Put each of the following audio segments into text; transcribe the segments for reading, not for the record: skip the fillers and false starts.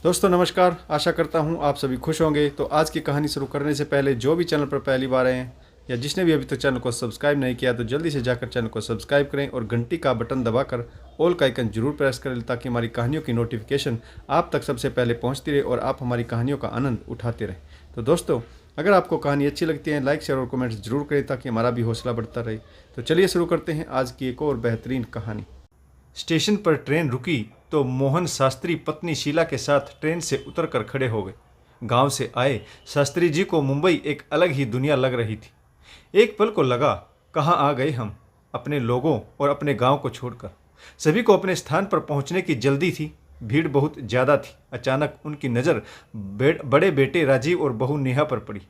दोस्तों नमस्कार। आशा करता हूँ आप सभी खुश होंगे। तो आज की कहानी शुरू करने से पहले जो भी चैनल पर पहली बार आए हैं या जिसने भी अभी तक चैनल को सब्सक्राइब नहीं किया तो जल्दी से जाकर चैनल को सब्सक्राइब करें और घंटी का बटन दबाकर ऑल का आइकन जरूर प्रेस करें ताकि हमारी कहानियों की नोटिफिकेशन आप तक सबसे पहले पहुँचती रहे और आप हमारी कहानियों का आनंद उठाते रहें। तो दोस्तों अगर आपको कहानी अच्छी लगती है लाइक शेयर और कमेंट्स जरूर करें ताकि हमारा भी हौसला बढ़ता रहे। तो चलिए शुरू करते हैं आज की एक और बेहतरीन कहानी। स्टेशन पर ट्रेन रुकी तो मोहन शास्त्री पत्नी शीला के साथ ट्रेन से उतरकर खड़े हो गए। गांव से आए शास्त्री जी को मुंबई एक अलग ही दुनिया लग रही थी। एक पल को लगा कहाँ आ गए हम, अपने लोगों और अपने गांव को छोड़कर। सभी को अपने स्थान पर पहुंचने की जल्दी थी। भीड़ बहुत ज़्यादा थी। अचानक उनकी नज़र बड़े बेटे राजीव और बहू नेहा पर पड़ी।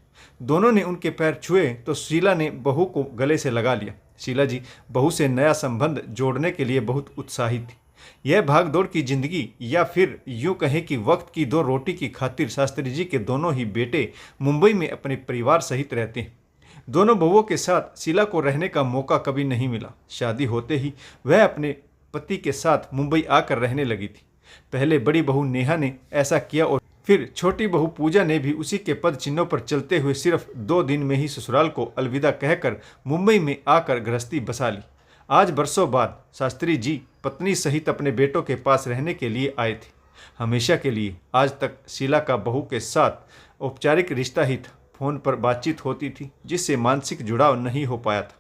दोनों ने उनके पैर छुए तो शीला ने बहू को गले से लगा लिया। शीला जी बहू से नया संबंध जोड़ने के लिए बहुत उत्साहित थी। यह भागदौड़ की जिंदगी या फिर यूं कहें कि वक्त की दो रोटी की खातिर शास्त्री जी के दोनों ही बेटे मुंबई में अपने परिवार सहित रहते हैं। दोनों बहुओं के साथ शीला को रहने का मौका कभी नहीं मिला। शादी होते ही वह अपने पति के साथ मुंबई आकर रहने लगी थी। पहले बड़ी बहू नेहा ने ऐसा किया और फिर छोटी बहू पूजा ने भी उसी के पद चिन्हों पर चलते हुए सिर्फ 2 दिन में ही ससुराल को अलविदा कहकर मुंबई में आकर गृहस्थी बसा ली। आज बरसों बाद शास्त्री जी पत्नी सहित अपने बेटों के पास रहने के लिए आए थे। हमेशा के लिए। आज तक शीला का बहू के साथ औपचारिक रिश्ता ही था। फोन पर बातचीत होती थी जिससे मानसिक जुड़ाव नहीं हो पाया था।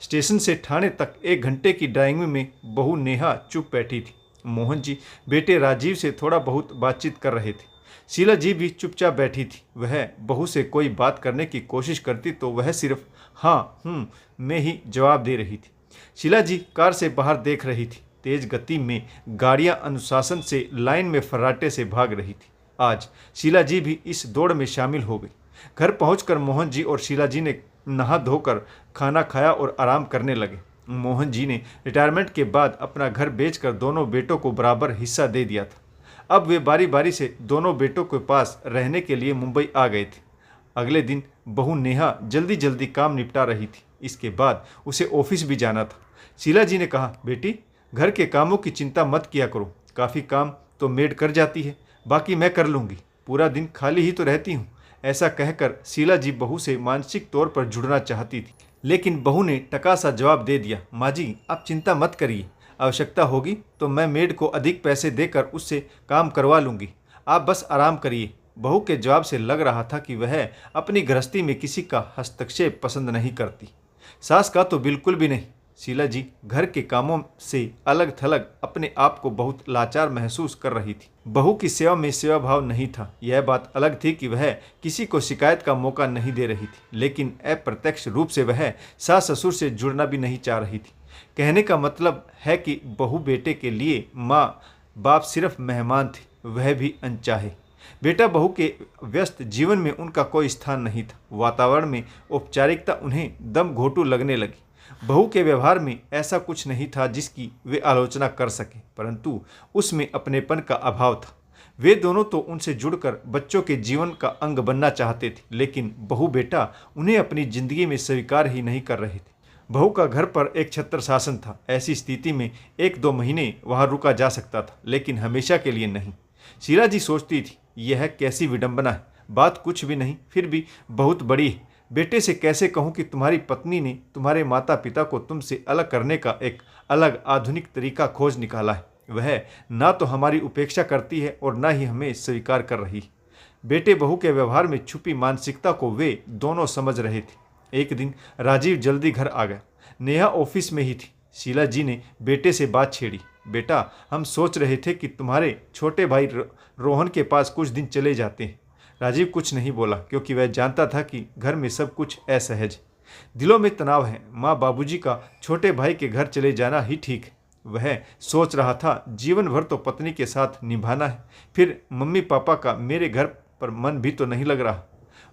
स्टेशन से ठाणे तक 1 घंटे की ड्राइविंग में बहू नेहा चुप बैठी थी। मोहन जी बेटे राजीव से थोड़ा बहुत बातचीत कर रहे थे। शीला जी भी चुपचाप बैठी थी। वह बहू से कोई बात करने की कोशिश करती तो वह सिर्फ हाँ में ही जवाब दे रही थी। शीला जी कार से बाहर देख रही थी। तेज गति में गाड़ियां अनुशासन से लाइन में फर्राटे से भाग रही थी। आज शीला जी भी इस दौड़ में शामिल हो गई। घर पहुंचकर मोहन जी और शीला जी ने नहा धोकर खाना खाया और आराम करने लगे। मोहन जी ने रिटायरमेंट के बाद अपना घर बेचकर दोनों बेटों को बराबर हिस्सा दे दिया था। अब वे बारी बारी से दोनों बेटों के पास रहने के लिए मुंबई आ गए थे। अगले दिन बहू नेहा जल्दी जल्दी काम निपटा रही थी। इसके बाद उसे ऑफिस भी जाना था। शीला जी ने कहा, बेटी घर के कामों की चिंता मत किया करो, काफ़ी काम तो मेड कर जाती है, बाकी मैं कर लूँगी, पूरा दिन खाली ही तो रहती हूँ। ऐसा कहकर शीला जी बहू से मानसिक तौर पर जुड़ना चाहती थी, लेकिन बहू ने टका सा जवाब दे दिया, माँ जी आप चिंता मत करिए, आवश्यकता होगी तो मैं मेड को अधिक पैसे देकर उससे काम करवा लूँगी, आप बस आराम करिए। बहू के जवाब से लग रहा था कि वह अपनी गृहस्थी में किसी का हस्तक्षेप पसंद नहीं करती। सास का तो बिल्कुल भी नहीं। शीला जी घर के कामों से अलग थलग अपने आप को बहुत लाचार महसूस कर रही थी। बहू की सेवा में सेवा भाव नहीं था। यह बात अलग थी कि वह किसी को शिकायत का मौका नहीं दे रही थी, लेकिन अप्रत्यक्ष रूप से वह सास ससुर से जुड़ना भी नहीं चाह रही थी। कहने का मतलब है कि बहू बेटे के लिए माँ बाप सिर्फ मेहमान थे, वह भी अनचाहे। बेटा बहू के व्यस्त जीवन में उनका कोई स्थान नहीं था। वातावरण में औपचारिकता उन्हें दम घोंटू लगने लगी। बहू के व्यवहार में ऐसा कुछ नहीं था जिसकी वे आलोचना कर सकें, परंतु उसमें अपनेपन का अभाव था। वे दोनों तो उनसे जुड़कर बच्चों के जीवन का अंग बनना चाहते थे, लेकिन बहू बेटा उन्हें अपनी जिंदगी में स्वीकार ही नहीं कर रहे थे। बहू का घर पर एक छत्र शासन था। ऐसी स्थिति में 1-2 महीने वहाँ रुका जा सकता था, लेकिन हमेशा के लिए नहीं। शीला जी सोचती थी, यह कैसी विडंबना है, बात कुछ भी नहीं, फिर भी बहुत बड़ी है। बेटे से कैसे कहूँ कि तुम्हारी पत्नी ने तुम्हारे माता पिता को तुमसे अलग करने का एक अलग आधुनिक तरीका खोज निकाला है। वह ना तो हमारी उपेक्षा करती है और ना ही हमें स्वीकार कर रही है। बेटे बहू के व्यवहार में छुपी मानसिकता को वे दोनों समझ रहे थे। एक दिन राजीव जल्दी घर आ गया। नेहा ऑफिस में ही थी। शीला जी ने बेटे से बात छेड़ी, बेटा हम सोच रहे थे कि तुम्हारे छोटे भाई रोहन के पास कुछ दिन चले जाते हैं। राजीव कुछ नहीं बोला क्योंकि वह जानता था कि घर में सब कुछ असहज। दिलों में तनाव है। माँ बाबूजी का छोटे भाई के घर चले जाना ही ठीक है। वह सोच रहा था जीवन भर तो पत्नी के साथ निभाना है, फिर मम्मी पापा का मेरे घर पर मन भी तो नहीं लग रहा।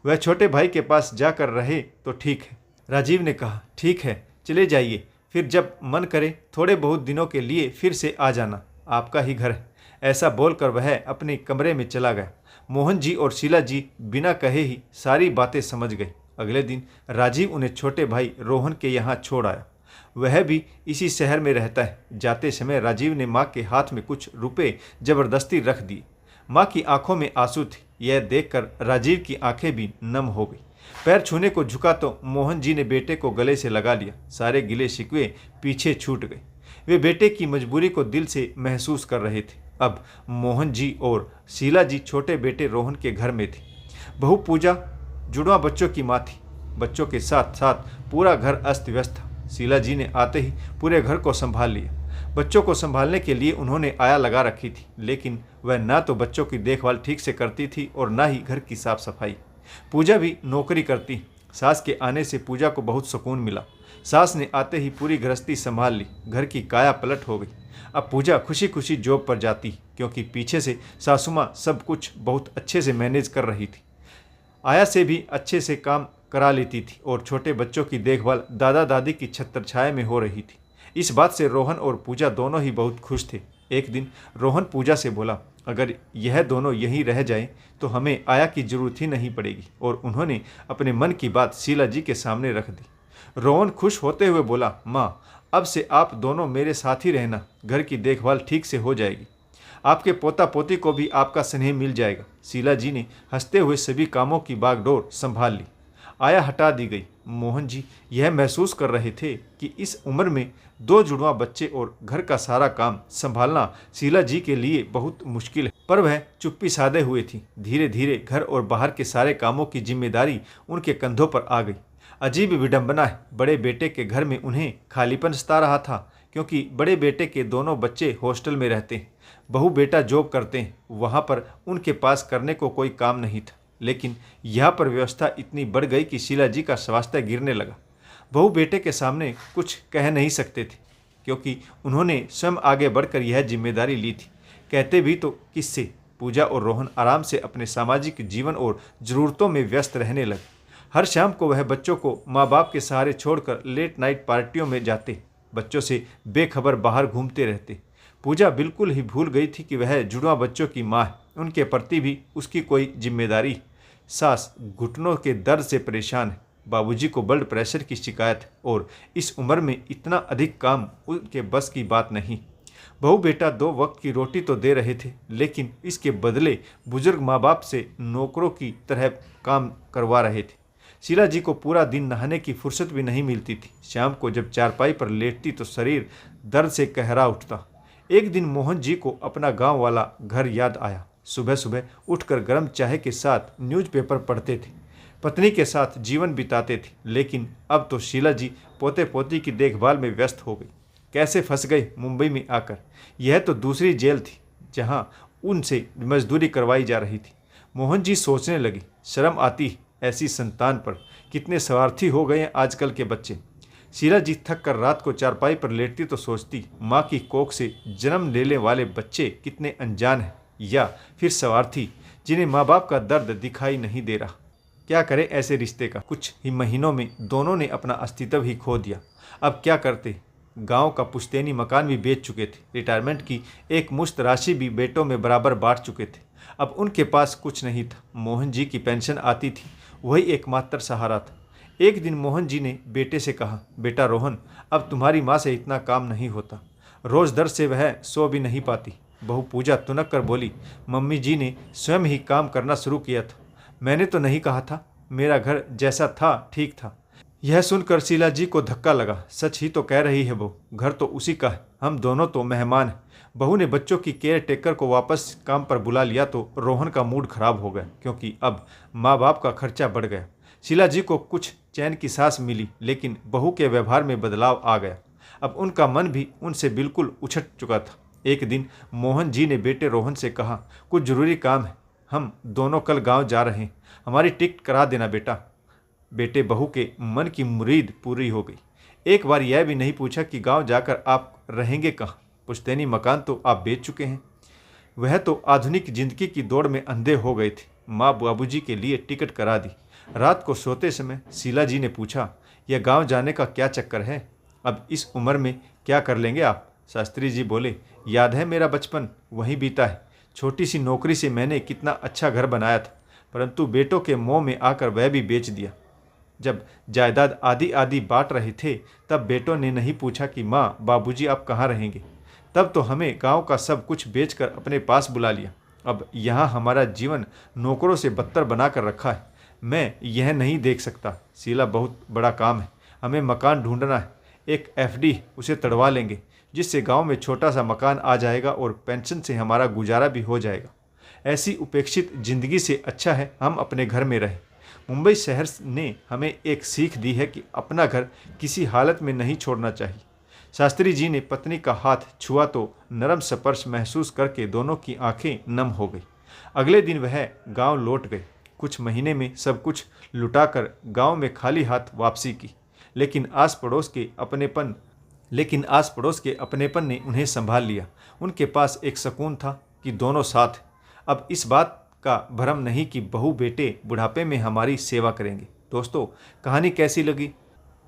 वह छोटे भाई के पास जाकर रहे तो ठीक है। राजीव ने कहा, ठीक है चले जाइए, फिर जब मन करे थोड़े बहुत दिनों के लिए फिर से आ जाना, आपका ही घर है। ऐसा बोलकर वह अपने कमरे में चला गया। मोहन जी और शीला जी बिना कहे ही सारी बातें समझ गए। अगले दिन राजीव उन्हें छोटे भाई रोहन के यहाँ छोड़ आया। वह भी इसी शहर में रहता है। जाते समय राजीव ने माँ के हाथ में कुछ रुपए जबरदस्ती रख दिए। माँ की आंखों में आंसू थे। यह देखकर राजीव की आंखें भी नम हो गई। पैर छूने को झुका तो मोहन जी ने बेटे को गले से लगा लिया। सारे गिले शिकवे पीछे छूट गए। वे बेटे की मजबूरी को दिल से महसूस कर रहे थे। अब मोहन जी और शीला जी छोटे बेटे रोहन के घर में थे। बहू पूजा जुड़वा बच्चों की माँ थी। बच्चों के साथ साथ पूरा घर अस्त व्यस्त था। शीला जी ने आते ही पूरे घर को संभाल लिया। बच्चों को संभालने के लिए उन्होंने आया लगा रखी थी, लेकिन वह ना तो बच्चों की देखभाल ठीक से करती थी और ना ही घर की साफ सफाई। पूजा भी नौकरी करती। सास के आने से पूजा को बहुत सुकून मिला। सास ने आते ही पूरी गृहस्थी संभाल ली। घर की काया पलट हो गई। अब पूजा खुशी खुशी जॉब पर जाती, क्योंकि पीछे से सासू माँ सब कुछ बहुत अच्छे से मैनेज कर रही थी। आया से भी अच्छे से काम करा लेती थी और छोटे बच्चों की देखभाल दादा दादी की छत्रछाया में हो रही थी। इस बात से रोहन और पूजा दोनों ही बहुत खुश थे। एक दिन रोहन पूजा से बोला, अगर यह दोनों यहीं रह जाएं तो हमें आया की जरूरत ही नहीं पड़ेगी। और उन्होंने अपने मन की बात शीला जी के सामने रख दी। रोहन खुश होते हुए बोला, माँ, अब से आप दोनों मेरे साथ ही रहना। घर की देखभाल ठीक से हो जाएगी। आपके पोता पोती को भी आपका स्नेह मिल जाएगा। शीला जी ने हंसते हुए सभी कामों की बागडोर संभाल ली। आया हटा दी गई। मोहन जी यह महसूस कर रहे थे कि इस उम्र में 2 जुड़वा बच्चे और घर का सारा काम संभालना शीला जी के लिए बहुत मुश्किल है, पर वह चुप्पी साधे हुए थी। धीरे धीरे घर और बाहर के सारे कामों की जिम्मेदारी उनके कंधों पर आ गई। अजीब विडंबना है, बड़े बेटे के घर में उन्हें खालीपन सता रहा था, क्योंकि बड़े बेटे के दोनों बच्चे हॉस्टल में रहते हैं। बहू बेटा जॉब करते हैं। वहाँ पर उनके पास करने को कोई काम नहीं था। लेकिन यहाँ पर व्यवस्था इतनी बढ़ गई कि शीला जी का स्वास्थ्य गिरने लगा। बहू बेटे के सामने कुछ कह नहीं सकते थे, क्योंकि उन्होंने स्वयं आगे बढ़कर यह जिम्मेदारी ली थी। कहते भी तो किससे। पूजा और रोहन आराम से अपने सामाजिक जीवन और ज़रूरतों में व्यस्त रहने लगे। हर शाम को वह बच्चों को माँ बाप के सहारे छोड़कर लेट नाइट पार्टियों में जाते। बच्चों से बेखबर बाहर घूमते रहते। पूजा बिल्कुल ही भूल गई थी कि वह जुड़वा बच्चों की माँ है। उनके प्रति भी उसकी कोई जिम्मेदारी। सास घुटनों के दर्द से परेशान है। बाबूजी को ब्लड प्रेशर की शिकायत है और इस उम्र में इतना अधिक काम उनके बस की बात नहीं। बहू बेटा 2 वक्त की रोटी तो दे रहे थे, लेकिन इसके बदले बुजुर्ग माँ बाप से नौकरों की तरह काम करवा रहे थे। शीला जी को पूरा दिन नहाने की फुर्सत भी नहीं मिलती थी। शाम को जब चारपाई पर लेटती तो शरीर दर्द से कहरा उठता। एक दिन मोहन जी को अपना गांव वाला घर याद आया। सुबह सुबह उठकर गर्म चाय के साथ न्यूज़पेपर पढ़ते थे। पत्नी के साथ जीवन बिताते थे, लेकिन अब तो शीला जी पोते पोती की देखभाल में व्यस्त हो गई। कैसे फंस गए मुंबई में आकर। यह तो दूसरी जेल थी जहां उनसे मजदूरी करवाई जा रही थी। मोहन जी सोचने लगे, शर्म आती ऐसी संतान पर। कितने स्वार्थी हो गए हैं आजकल के बच्चे। शीला जी थक कर रात को चारपाई पर लेटती तो सोचती, माँ की कोख से जन्म लेने वाले बच्चे कितने अनजान हैं, या फिर स्वार्थी, जिन्हें माँ बाप का दर्द दिखाई नहीं दे रहा। क्या करें ऐसे रिश्ते का। कुछ ही महीनों में दोनों ने अपना अस्तित्व ही खो दिया। अब क्या करते। गांव का पुश्तैनी मकान भी बेच चुके थे। रिटायरमेंट की एक मुश्त राशि भी बेटों में बराबर बांट चुके थे। अब उनके पास कुछ नहीं था। मोहन जी की पेंशन आती थी, वही एकमात्र सहारा था। एक दिन मोहन जी ने बेटे से कहा, बेटा रोहन, अब तुम्हारी माँ से इतना काम नहीं होता। रोज़ दर्द से वह सो भी नहीं पाती। बहू पूजा तुनक कर बोली, मम्मी जी ने स्वयं ही काम करना शुरू किया था। मैंने तो नहीं कहा था। मेरा घर जैसा था ठीक था। यह सुनकर शीला जी को धक्का लगा। सच ही तो कह रही है वो, घर तो उसी का है, हम दोनों तो मेहमान हैं। बहू ने बच्चों की केयर टेकर को वापस काम पर बुला लिया तो रोहन का मूड खराब हो गया, क्योंकि अब माँ बाप का खर्चा बढ़ गया। शीला जी को कुछ चैन की सांस मिली, लेकिन बहू के व्यवहार में बदलाव आ गया। अब उनका मन भी उनसे बिल्कुल उछट चुका था। एक दिन मोहन जी ने बेटे रोहन से कहा, कुछ जरूरी काम है, हम दोनों कल गांव जा रहे हैं, हमारी टिकट करा देना बेटा। बेटे बहू के मन की मुरीद पूरी हो गई। एक बार यह भी नहीं पूछा कि गांव जाकर आप रहेंगे कहाँ। पुश्तैनी मकान तो आप बेच चुके हैं। वह तो आधुनिक जिंदगी की दौड़ में अंधे हो गए थे। माँ बाबूजी के लिए टिकट करा दी। रात को सोते समय शीला जी ने पूछा, यह गांव जाने का क्या चक्कर है? अब इस उम्र में क्या कर लेंगे आप? शास्त्री जी बोले, याद है मेरा बचपन वहीं बीता है। छोटी सी नौकरी से मैंने कितना अच्छा घर बनाया था, परंतु बेटों के मोह में आकर वह भी बेच दिया। जब जायदाद आधी आधी बांट रहे थे तब बेटों ने नहीं पूछा कि माँ बाबूजी आप कहाँ रहेंगे। तब तो हमें गांव का सब कुछ बेचकर अपने पास बुला लिया। अब यहाँ हमारा जीवन नौकरों से बदतर बना कर रखा है। मैं यह नहीं देख सकता। शीला, बहुत बड़ा काम है। हमें मकान ढूंढना है। एक एफडी उसे तड़वा लेंगे, जिससे गांव में छोटा सा मकान आ जाएगा और पेंशन से हमारा गुजारा भी हो जाएगा। ऐसी उपेक्षित जिंदगी से अच्छा है हम अपने घर में रहें। मुंबई शहर ने हमें एक सीख दी है कि अपना घर किसी हालत में नहीं छोड़ना चाहिए। शास्त्री जी ने पत्नी का हाथ छुआ तो नरम स्पर्श महसूस करके दोनों की आंखें नम हो गई। अगले दिन वह गांव लौट गए। कुछ महीने में सब कुछ लुटाकर गांव में खाली हाथ वापसी की। लेकिन आस पड़ोस के अपनेपन ने उन्हें संभाल लिया। उनके पास एक सुकून था कि दोनों साथ। अब इस बात का भ्रम नहीं कि बहू बेटे बुढ़ापे में हमारी सेवा करेंगे। दोस्तों, कहानी कैसी लगी?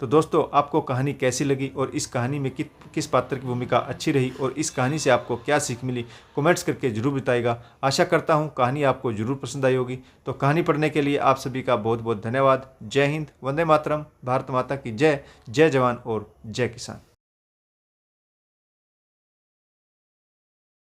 तो दोस्तों, आपको कहानी कैसी लगी और इस कहानी में किस पात्र की भूमिका अच्छी रही और इस कहानी से आपको क्या सीख मिली, कमेंट्स करके जरूर बताइएगा। आशा करता हूँ कहानी आपको जरूर पसंद आई होगी। तो कहानी पढ़ने के लिए आप सभी का बहुत बहुत धन्यवाद। जय हिंद, वंदे मातरम, भारत माता की जय। जय जवान और जय किसान।